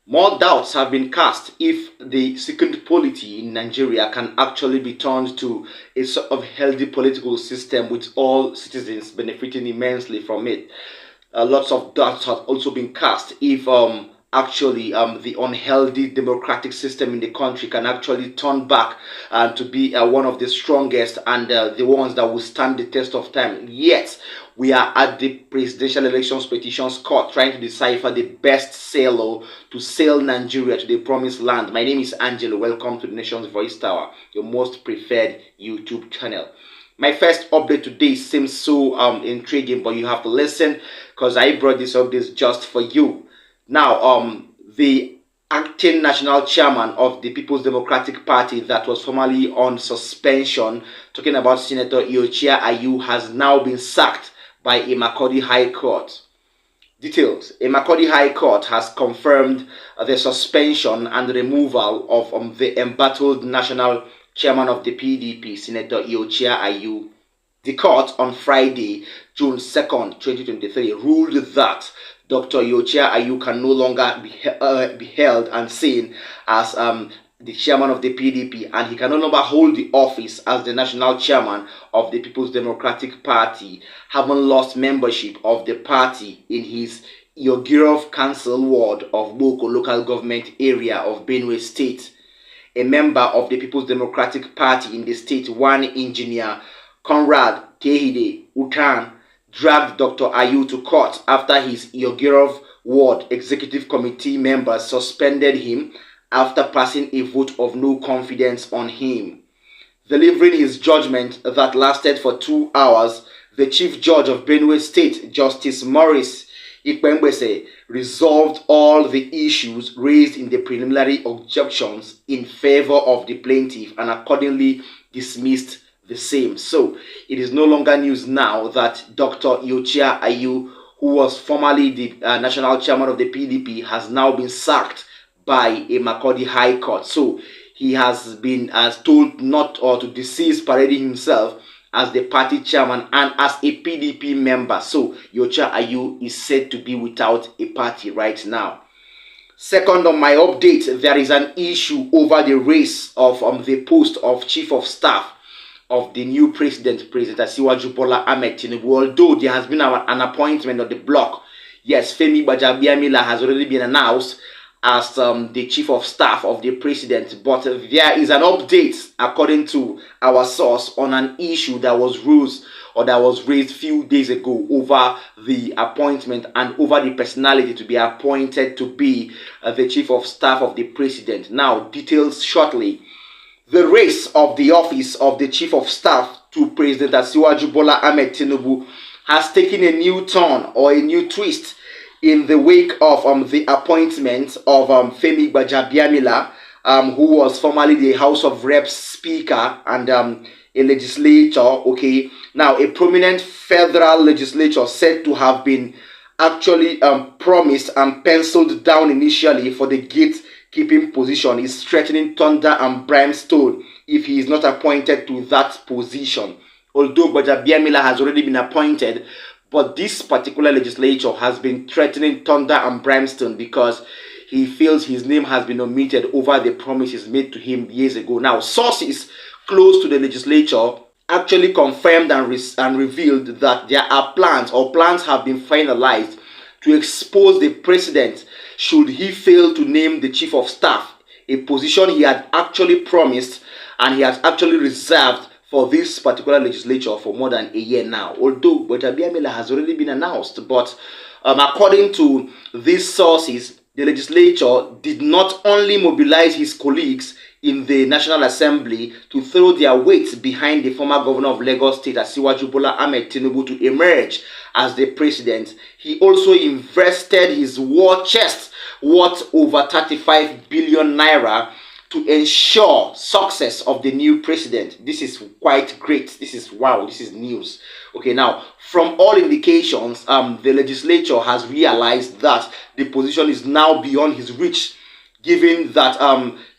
More doubts have been cast if the second polity in Nigeria can actually be turned to a sort of healthy political system with all citizens benefiting immensely from it. Lots of doubts have also been cast if actually the unhealthy democratic system in the country can actually turn back to be one of the strongest and the ones that will stand the test of time. Yet, we are at the presidential elections petitions court trying to decipher the best sailor to sail Nigeria to the promised land. My name is Angelo. Welcome to the Nation's Voice Tower, your most preferred YouTube channel. My first update today seems so intriguing, but you have to listen because I brought this update just for you. Now, the acting national chairman of the People's Democratic Party that was formerly on suspension, talking about Senator Iochia Ayu, has now been sacked by a Makurdi High Court. Details. A Makurdi High Court has confirmed the suspension and removal of the embattled national chairman of the PDP, Senator Iochia Ayu. The court on Friday, June 2nd, 2023, ruled that Dr. Iochia Ayu can no longer be held and seen as the chairman of the PDP, and he can no longer hold the office as the national chairman of the People's Democratic Party, having lost membership of the party in his Yogirov Council ward of Boko local government area of Benue State. A member of the People's Democratic Party in the state, one engineer, Conrad Tehide Utan, dragged Dr. Ayu to court after his Yogirov ward executive committee members suspended him after passing a vote of no confidence on him. Delivering his judgment that lasted for 2 hours, the Chief Judge of Benue State, Justice Maurice Ikpembese, resolved all the issues raised in the preliminary objections in favor of the plaintiff and accordingly dismissed the same. So, it is no longer news now that Dr. Iochia Ayu, who was formerly the national chairman of the PDP, has now been sacked by a Makurdi High Court. So he has been told not or to cease parading himself as the party chairman and as a PDP member. So Iochia Ayu is said to be without a party right now. Second on my update, there is an issue over the race of the post of chief of staff of the new President Asiwaju Bola Ahmed Tinubu. Although there has been an appointment on the block, yes, Femi Gbajabiamila has already been announced as the chief of staff of the president, but there is an update according to our source on an issue that was raised few days ago over the appointment and over the personality to be appointed to be the chief of staff of the president. Now, details shortly. The race of the office of the chief of staff to President Asiwaju Bola Ahmed Tinubu has taken a new turn or a new twist in the wake of the appointment of Femi Gbajabiamila, who was formerly the House of Reps Speaker and a legislator. Okay, now a prominent federal legislature said to have been actually promised and penciled down initially for the gatekeeping position is threatening thunder and brimstone if he is not appointed to that position. Although Gbajabiamila has already been appointed, but this particular legislature has been threatening thunder and brimstone because he feels his name has been omitted over the promises made to him years ago. Now, sources close to the legislature actually confirmed and revealed that there are plans have been finalized to expose the president should he fail to name the chief of staff, a position he had actually promised and he has actually reserved for this particular legislature for more than a year now. Although Gbajabiamila has already been announced, but according to these sources, the legislature did not only mobilize his colleagues in the National Assembly to throw their weight behind the former governor of Lagos State, Asiwaju Bola Ahmed Tinubu, to emerge as the president, he also invested his war chest worth over 35 billion naira to ensure success of the new president. This is quite great. This is wow. This is news. Okay, now from all indications, the legislature has realized that the position is now beyond his reach, given that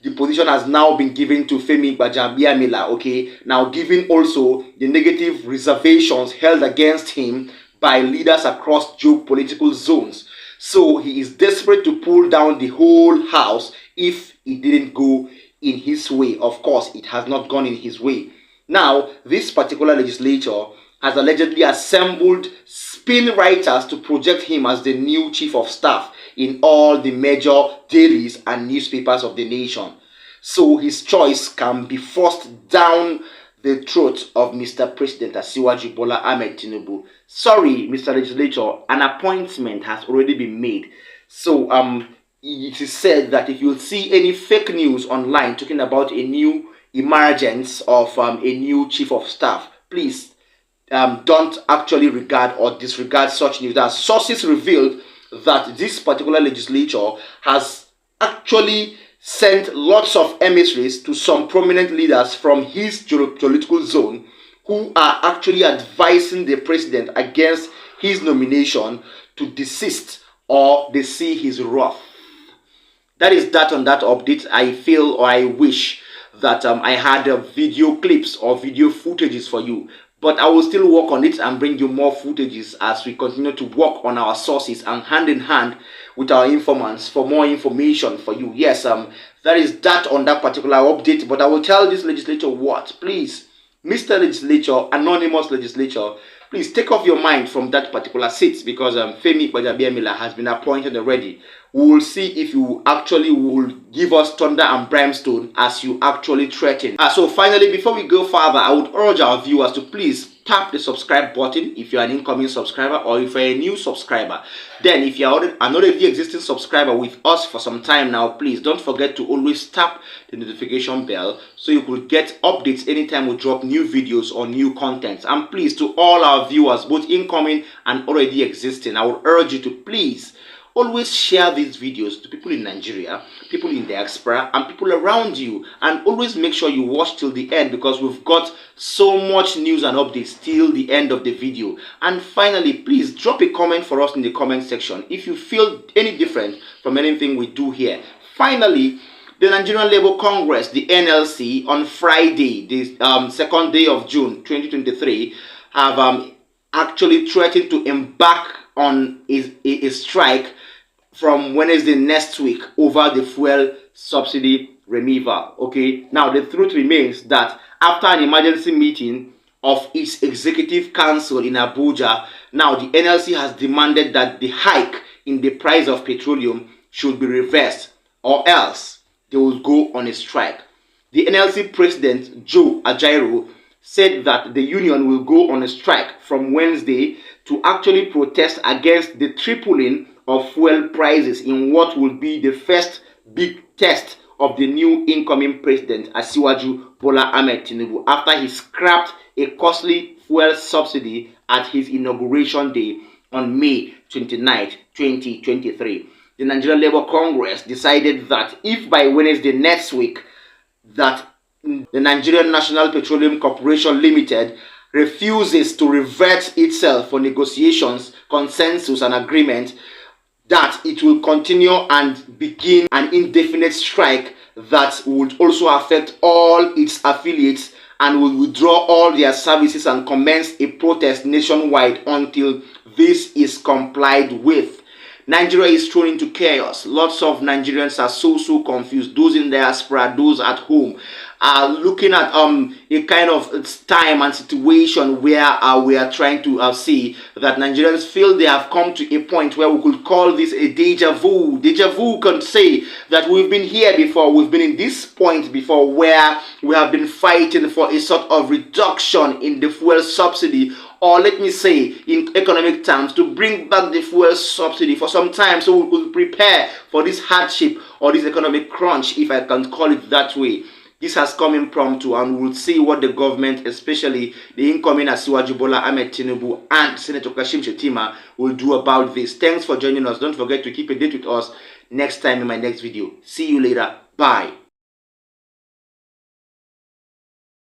the position has now been given to Femi Gbajabiamila. Okay, now given also the negative reservations held against him by leaders across geopolitical zones. So he is desperate to pull down the whole house if it didn't go in his way. Of course, it has not gone in his way. Now, this particular legislature has allegedly assembled spin writers to project him as the new chief of staff in all the major dailies and newspapers of the nation. So his choice can be forced down the throat of Mr. President Asiwaju Bola Ahmed Tinubu. Sorry, Mr. Legislature, an appointment has already been made. So it is said that if you see any fake news online talking about a new emergence of a new chief of staff, please don't actually regard or disregard such news. That sources revealed that this particular legislature has actually sent lots of emissaries to some prominent leaders from his political zone who are actually advising the president against his nomination to desist or they see his wrath. That is that on that update. I feel or I wish that I had video clips or video footages for you. But I will still work on it and bring you more footages as we continue to work on our sources and hand in hand with our informants for more information for you. Yes, that is that on that particular update. But I will tell this legislature what, please, Mr. Legislature, anonymous legislature, please take off your mind from that particular seat because Femi Gbajabiamila has been appointed already. We will see if you actually will give us thunder and brimstone as you actually threaten. So finally, before we go further, I would urge our viewers to please tap the subscribe button if you are an incoming subscriber or if you are a new subscriber. Then if you are an already existing subscriber with us for some time now, please don't forget to always tap the notification bell so you could get updates anytime we drop new videos or new content. And please, to all our viewers, both incoming and already existing, I would urge you to please always share these videos to people in Nigeria, people in diaspora, and people around you. And always make sure you watch till the end because we've got so much news and updates till the end of the video. And finally, please drop a comment for us in the comment section if you feel any different from anything we do here. Finally, the Nigerian Labour Congress, the NLC, on Friday, the second day of June 2023, have actually threatened to embark on a strike from Wednesday next week over the fuel subsidy removal. Okay, now the truth remains that after an emergency meeting of its executive council in Abuja, now the NLC has demanded that the hike in the price of petroleum should be reversed or else they will go on a strike. The NLC president, Joe Ajaero, said that the union will go on a strike from Wednesday to actually protest against the tripling of fuel prices in what will be the first big test of the new incoming president, Asiwaju Bola Ahmed Tinubu, after he scrapped a costly fuel subsidy at his inauguration day on May 29, 2023. The Nigerian Labour Congress decided that if by Wednesday next week that the Nigerian National Petroleum Corporation Limited refuses to revert itself for negotiations, consensus and agreement, that it will continue and begin an indefinite strike that would also affect all its affiliates and will withdraw all their services and commence a protest nationwide until this is complied with. Nigeria is thrown into chaos. Lots of Nigerians are so confused. Those in diaspora, those at home are looking at a kind of time and situation where we are trying to see that Nigerians feel they have come to a point where we could call this a deja vu. Deja vu can say that we've been here before, we've been in this point before where we have been fighting for a sort of reduction in the fuel subsidy, or let me say in economic terms, to bring back the fuel subsidy for some time so we could prepare for this hardship or this economic crunch, if I can call it that way. This has come impromptu, and we'll see what the government, especially the incoming Asiwaju Bola Ahmed Tinubu and Senator Kashim Shettima, will do about this. Thanks for joining us. Don't forget to keep a date with us next time in my next video. See you later. Bye.